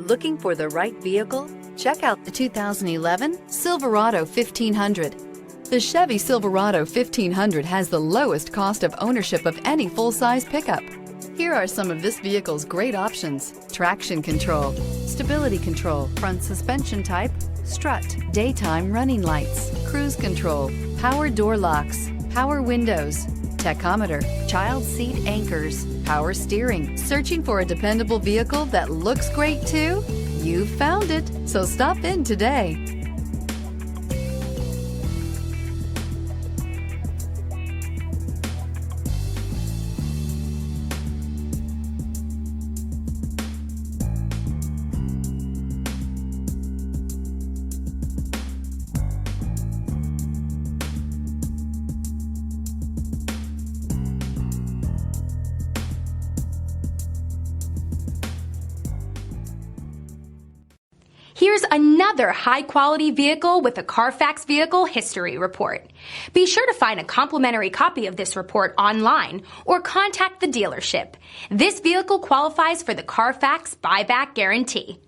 Looking for the right vehicle? Check out the 2011 Silverado 1500. The Chevy Silverado 1500 has the lowest cost of ownership of any full-size pickup. Here are some of this vehicle's great options: traction control, stability control, front suspension type, strut, daytime running lights, cruise control, power door locks, power windows, tachometer, child seat anchors, power steering. Searching for a dependable vehicle that looks great too? You found it, so stop in today. Here's another high-quality vehicle with a Carfax Vehicle History Report. Be sure to find a complimentary copy of this report online or contact the dealership. This vehicle qualifies for the Carfax Buyback Guarantee.